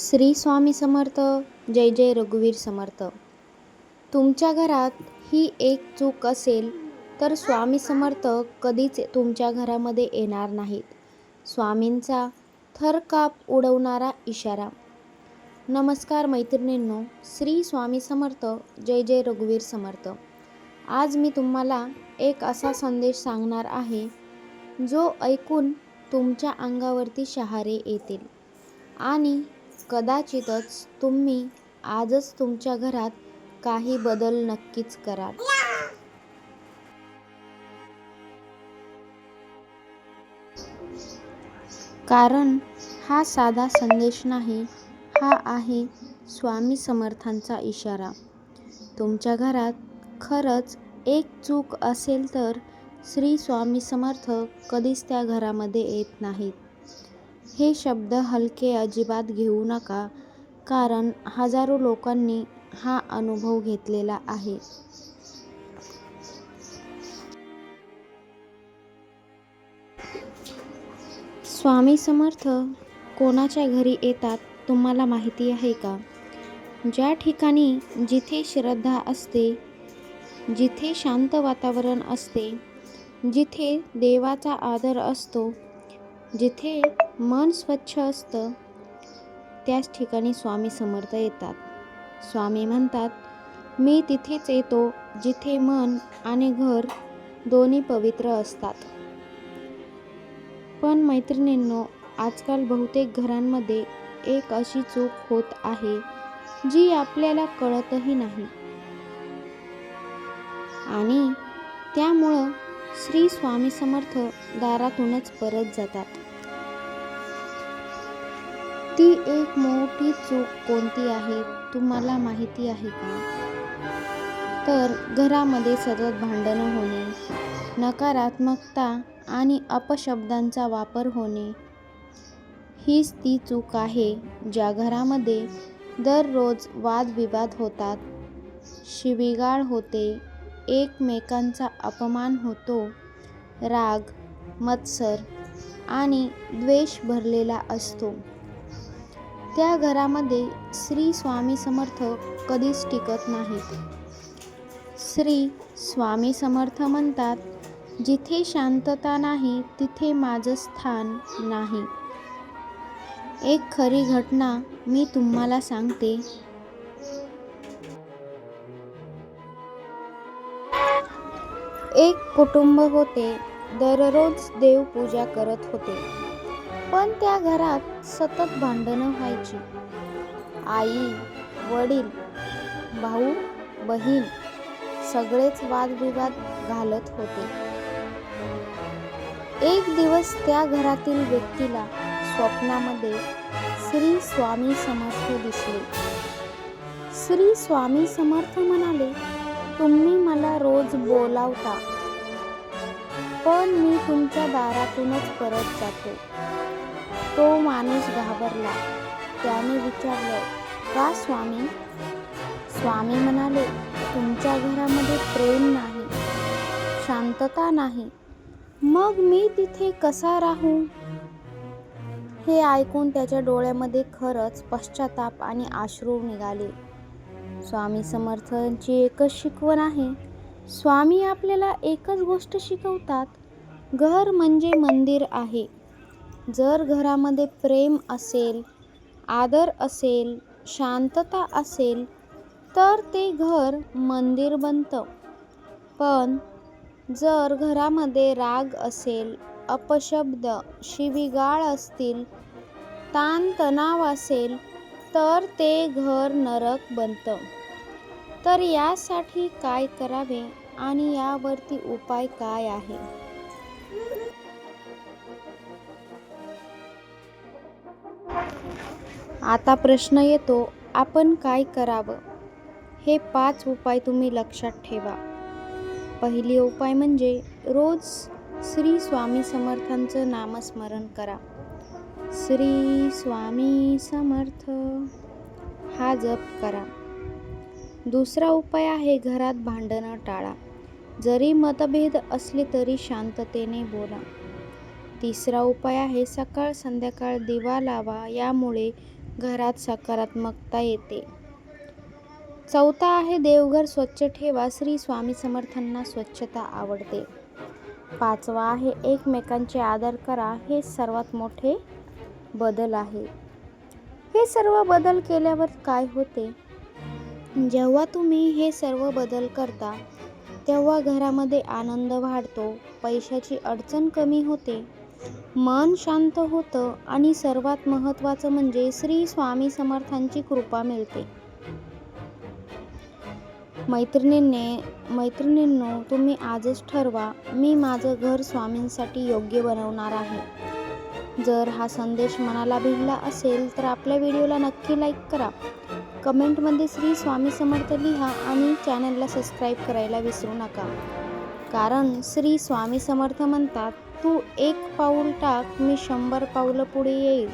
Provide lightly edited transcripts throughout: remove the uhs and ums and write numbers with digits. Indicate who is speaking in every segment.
Speaker 1: श्री स्वामी समर्थ. जय जय रघुवीर समर्थ. तुमच्या घरात ही एक चूक असेल तर स्वामी समर्थ कधीच तुमच्या घरामध्ये येणार नाहीत. स्वामींचा थरकाप उडवणारा इशारा. नमस्कार मैत्रिणींनो, श्री स्वामी समर्थ. जय जय रघुवीर समर्थ. आज मी तुम्हाला एक असा संदेश सांगणार आहे जो ऐकून तुमच्या अंगावरती शहारे येतील आणि कदाचितच तुम्ही आजच तुमच्या घरात काही बदल नक्कीच कराल. कारण हा साधा संदेश नाही, हा आहे स्वामी समर्थांचा इशारा. तुमच्या घरात खरंच एक चूक असेल तर श्री स्वामी समर्थ कधीच त्या घरामध्ये येत नाहीत. हे शब्द हलके अजिबात घेऊ नका, कारण हजारो लोकांनी हा अनुभव घेतलेला आहे. स्वामी समर्थ कोणाच्या घरी येतात तुम्हाला माहिती आहे का? ज्या ठिकाणी जिथे श्रद्धा असते, जिथे शांत वातावरण असते, जिथे देवाचा आदर असतो, जिथे मन स्वच्छ असतं, त्याच ठिकाणी स्वामी समर्थ येतात. स्वामी म्हणतात, मी तिथेच येतो जिथे मन आणि घर दोन्ही पवित्र असतात. पण मैत्रिणींनो, आजकाल बहुतेक घरांमध्ये एक अशी चूक होत आहे जी आपल्याला कळतही नाही आणि त्यामुळं श्री स्वामी समर्थ दारातूनच परत जातात. ती एक मोठी चूक कोणती आहे तुम्हाला माहिती आहे का? तर घरामध्ये सतत भांडणं होणे, नकारात्मकता आणि अपशब्दांचा वापर होणे, हीच ती चूक आहे ज्या घरामध्ये दररोज वादविवाद होतात, शिवीगाळ होते, एकमेकांचा अपमान होतो, राग, मत्सर आणि द्वेष भरलेला असतो. त्या घरामध्ये श्री स्वामी समर्थ कधीच टिकत नाहीत. श्री स्वामी समर्थ म्हणतात, जिथे शांतता नाही तिथे माझं स्थान नाही. एक खरी घटना मी तुम्हाला सांगते. एक कुटुंब होते. दररोज देवपूजा करत होते, पण त्या घरात सतत भांडणं व्हायची. आई, वडील, भाऊ, बहीण सगळेच वादविवाद घालत होते. एक दिवस त्या घरातील व्यक्तीला स्वप्नामध्ये श्री स्वामी समर्थ दिसले. श्री स्वामी समर्थ म्हणाले, तुम्ही मला रोज बोलावता, पण मी तुमच्या दारातूनच परत जातो. तो माणूस घाबरला. त्याने विचारलं, का स्वामी? स्वामी म्हणाले, तुमच्या घरामध्ये प्रेम नाही, शांतता नाही, मग मी तिथे कसा राहू? हे ऐकून त्याच्या डोळ्यामध्ये खरंच पश्चाताप आणि अश्रू निघाले. स्वामी समर्थांची एकच शिकवण आहे. स्वामी आपल्याला एकच गोष्ट शिकवतात, घर म्हणजे मंदिर आहे. जर घरामध्ये प्रेम असेल, आदर असेल, शांतता असेल तर ते घर मंदिर बनतं. पण जर घरामध्ये राग असेल, अपशब्द, शिवीगाळ असतील, ताणतणाव असेल तर ते घर नरक बनतं. तर यासाठी काय करावे आणि यावरती उपाय काय आहे? आता प्रश्न येतो, आपण काय करावं? हे 5 उपाय तुम्ही लक्षात ठेवा. पहिली उपाय म्हणजे रोज श्री स्वामी समर्थांचं नामस्मरण करा. श्री स्वामी समर्थ हा जप करा. दुसरा उपाय आहे घरात भांडणं टाळा. जरी मतभेद असले तरी शांततेने बोला. तिसरा उपाय आहे सकाळ संध्याकाळ दिवा लावा. यामुळे घरात सकारात्मकता येते. चौथा आहे देवघर स्वच्छ ठेवा. श्री स्वामी समर्थांना स्वच्छता आवडते. पाचवा आहे एकमेकांचे आदर करा. हे सर्वात मोठे बदल आहे. हे सर्व बदल केल्यावर काय होते? जेव्हा तुम्ही हे सर्व बदल करता तेव्हा घरामध्ये आनंद वाढतो, पैशाची अडचण कमी होते, मन शांत होतं आणि सर्वात महत्त्वाचं म्हणजे श्री स्वामी समर्थांची कृपा मिळते. मैत्रिणींनो, तुम्ही आजच ठरवा, मी माझं घर स्वामींसाठी योग्य बनवणार आहे. जर हा संदेश मनाला भिडला असेल तर आपल्या व्हिडिओला नक्की लाईक करा, कमेंटमध्ये श्री स्वामी समर्थ लिहा आणि चॅनलला सबस्क्राईब करायला विसरू नका. कारण श्री स्वामी समर्थ म्हणतात, तू 1 पाऊल टाक, मी 100 पावलं पुढे येईल.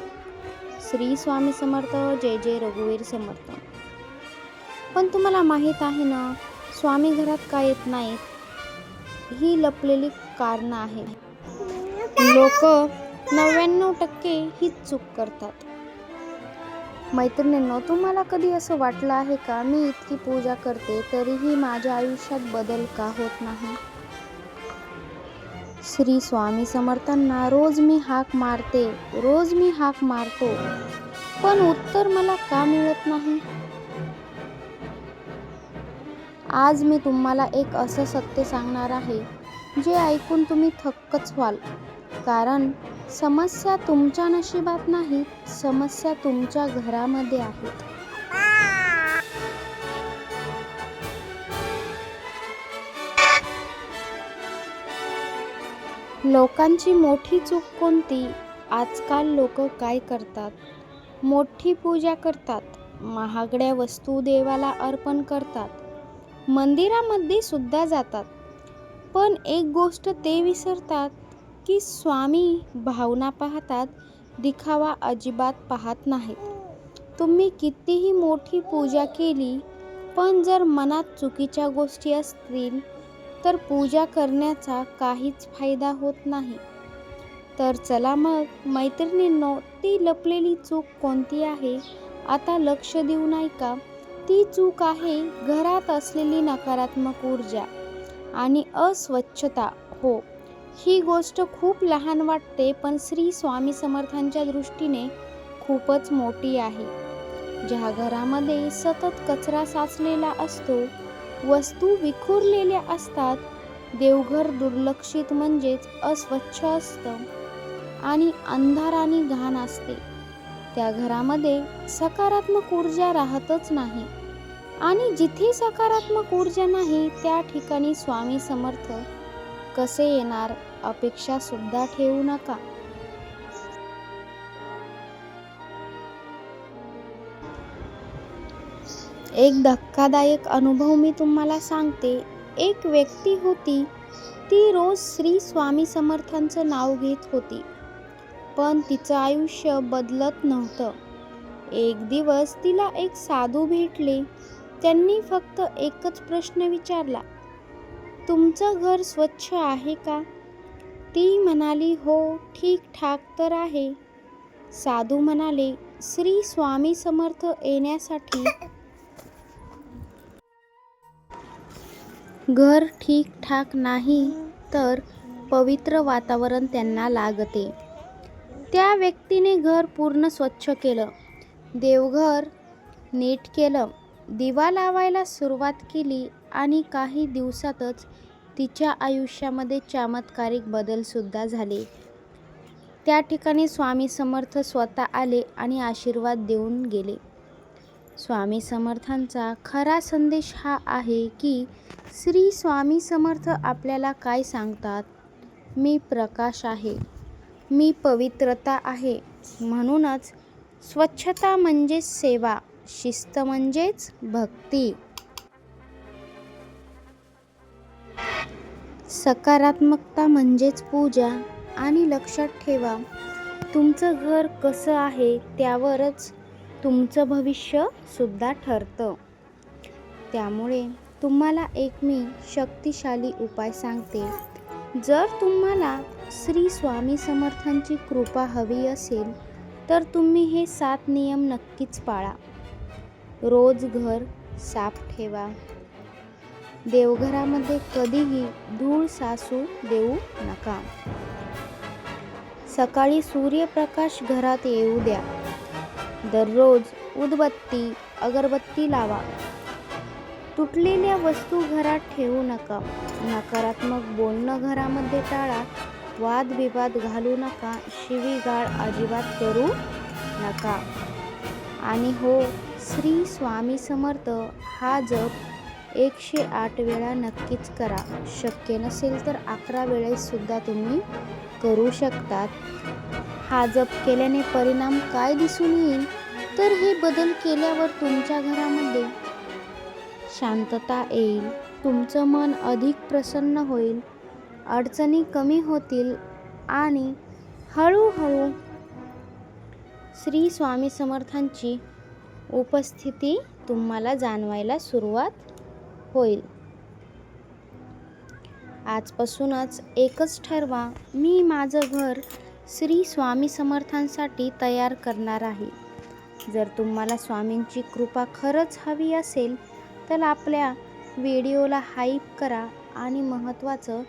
Speaker 1: श्री स्वामी समर्थ. जय जय रघुवीर समर्थ. पण तुम्हाला माहीत आहे ना, स्वामी घरात का येत नाहीत? ही लपलेली कारणं आहेत. लोक 99% हीच चूक करतात. मैत्रिणींनो, तुम्हाला कधी असं वाटलं आहे का, मी इतकी पूजा करते तरीही माझ्या आयुष्यात बदल का होत नाही? श्री स्वामी समर्थांना रोज मी हाक मारतो, पण उत्तर मला का मिळत नाही? आज मी तुम्हाला एक असं सत्य सांगणार आहे जे ऐकून तुम्ही थक्कच व्हाल. कारण समस्या तुमच्या नशिबात नाहीत, समस्या तुमच्या घरामध्ये आहेत. लोकांची मोठी चूक कोणती? आजकाल लोक काय करतात? मोठी पूजा करतात, महागड्या वस्तू देवाला अर्पण करतात, मंदिरामध्ये सुद्धा जातात, पण एक गोष्ट ते विसरतात की स्वामी भावना पाहतात, दिखावा अजिबात पाहत नाहीत. तुम्ही कितीही मोठी पूजा केली, पण जर मनात चुकीच्या गोष्टी असतील तर पूजा करण्याचा काहीच फायदा होत नाही. तर चला मग मैत्रिणींनो, ती लपलेली चूक कोणती आहे? आता लक्ष देऊन ऐका. ती चूक आहे घरात असलेली नकारात्मक ऊर्जा आणि अस्वच्छता. हो, ही गोष्ट खूप लहान वाटते, पण श्री स्वामी समर्थांच्या दृष्टीने खूपच मोठी आहे. ज्या घरामध्ये सतत कचरा साचलेला असतो, वस्तू विखुरलेल्या असतात, देवघर दुर्लक्षित म्हणजेच अस्वच्छ असतं आणि अंधार आणि घाण असते, त्या घरामध्ये सकारात्मक ऊर्जा राहतच नाही. आणि जिथे सकारात्मक ऊर्जा नाही त्या ठिकाणी स्वामी समर्थ कसे येणार? अपेक्षा सुद्धा ठेवू नका. एक धक्कादायक अनुभव मी तुम्हाला सांगते. एक व्यक्ती होती, ती रोज श्री स्वामी समर्थांचं नाव घेत होती, पण तिचं आयुष्य बदलत नव्हतं. एक दिवस तिला एक साधू भेटले. त्यांनी फक्त एकच प्रश्न विचारला, तुमचं घर स्वच्छ आहे का? ती म्हणाली, हो, ठीक-ठाक तर आहे. साधू म्हणाले, श्री स्वामी समर्थ येण्यासाठी घर ठीक-ठाक नाही, तर पवित्र वातावरण त्यांना लागते. त्या व्यक्तीने घर पूर्ण स्वच्छ केलं, देवघर नीट केलं, दिवा लावायला सुरुवात केली आणि काही दिवसातच तिच्या आयुष्यामध्ये चमत्कारिक बदलसुद्धा झाले. त्या ठिकाणी स्वामी समर्थ स्वतः आले आणि आशीर्वाद देऊन गेले. स्वामी समर्थांचा खरा संदेश हा आहे की श्री स्वामी समर्थ आपल्याला काय सांगतात? मी प्रकाश आहे, मी पवित्रता आहे. म्हणूनच स्वच्छता म्हणजेच सेवा, शिस्त म्हणजेच भक्ती, सकारात्मकता म्हणजेच पूजा. आणि लक्षात ठेवा, तुमचं घर कसं आहे त्यावरच तुमचं भविष्य सुद्धा ठरतं. त्यामुळे तुम्हाला एक मी शक्तिशाली उपाय सांगते. जर तुम्हाला श्री स्वामी समर्थांची कृपा हवी असेल तर तुम्ही हे 7 नियम नक्कीच पाळा. रोज घर साफ ठेवा. देवघरामध्ये कधीही धूळ साचू देऊ नका. सकाळी सूर्यप्रकाश घरात येऊ द्या. दररोज उदबत्ती, अगरबत्ती लावा. तुटलेल्या वस्तू घरात ठेवू नका. नकारात्मक बोलणं घरामध्ये टाळा. वादविवाद घालू नका. शिवीगाळ अजिबात करू नका. आणि हो, श्री स्वामी समर्थ हा जप 108 वेळा नक्कीच करा. शक्य नसेल तर 11 वेळेस सुद्धा तुम्ही करू शकतात. हा जप केल्याने परिणाम काय दिसून येईल तर हे बदल केल्यावर तुमच्या घरामध्ये शांतता येईल. तुमचं मन अधिक प्रसन्न होईल. अडचणी कमी होतील आणि हळूहळू श्री स्वामी समर्थांची उपस्थिती तुम्हाला जाणवायला सुरुवात होईल. आजपासूनच एकच ठरवा, मी माझं घर श्री स्वामी समर्थांसाठी तयार करणार आहे. जर तुम्हाला स्वामींची कृपा खरंच हवी असेल तर आपल्या व्हिडिओला हाईप करा आणि महत्त्वाचं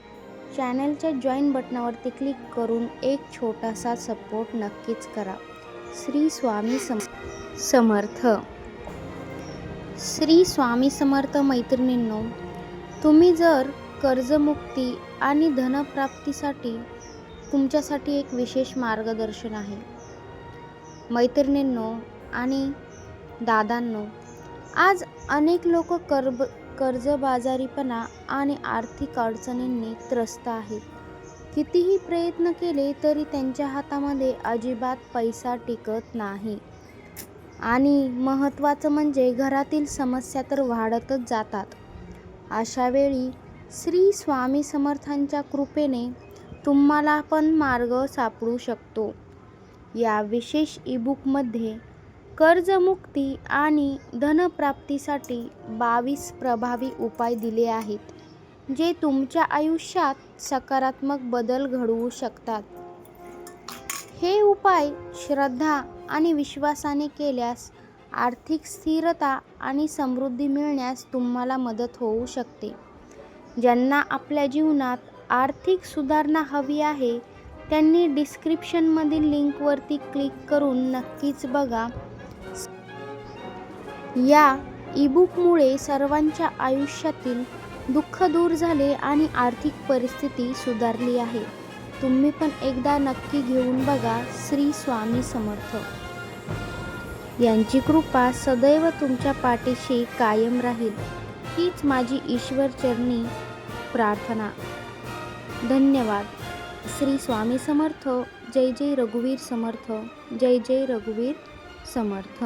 Speaker 1: चॅनलच्या जॉईन बटनावरती क्लिक करून एक छोटासा सपोर्ट नक्कीच करा. श्री स्वामी समर्थ. श्री स्वामी समर्थ मैत्रिणींनो, तुम्ही जर कर्जमुक्ती आणि धनप्राप्तीसाठी तुमच्यासाठी एक विशेष मार्गदर्शन आहे. मैत्रिणींनो आणि दादांनो, आज अनेक लोक कर्जबाजारीपणा आणि आर्थिक अडचणींनी त्रस्त आहेत. कितीही प्रयत्न केले तरी त्यांच्या हातामध्ये अजिबात पैसा टिकत नाही आणि महत्त्वाचं म्हणजे घरातील समस्या तर वाढतच जातात. अशा वेळी श्री स्वामी समर्थांच्या कृपेने तुम्हाला पण मार्ग सापडू शकतो. या विशेष ईबुकमध्ये कर्जमुक्ती आणि धनप्राप्तीसाठी 22 प्रभावी उपाय दिले आहेत, जे तुमच्या आयुष्यात सकारात्मक बदल घडवू शकतात. हे उपाय श्रद्धा आणि विश्वासाने केल्यास आर्थिक स्थिरता आणि समृद्धी मिळण्यास तुम्हाला मदत होऊ शकते. ज्यांना आपल्या जीवनात आर्थिक सुधारणा हवी आहे त्यांनी डिस्क्रिप्शनमधील लिंकवरती क्लिक करून नक्कीच बघा. या ईबुकमुळे सर्वांच्या आयुष्यातील दुःख दूर झाले आणि आर्थिक परिस्थिती सुधारली आहे. तुम्ही पण एकदा नक्की घेऊन बघा. श्री स्वामी समर्थ यांची कृपा सदैव तुमच्या पाठीशी कायम राहील, हीच माझी ईश्वरचरणी प्रार्थना. धन्यवाद. श्री स्वामी समर्थ. जय जय रघुवीर समर्थ. जय जय रघुवीर समर्थ.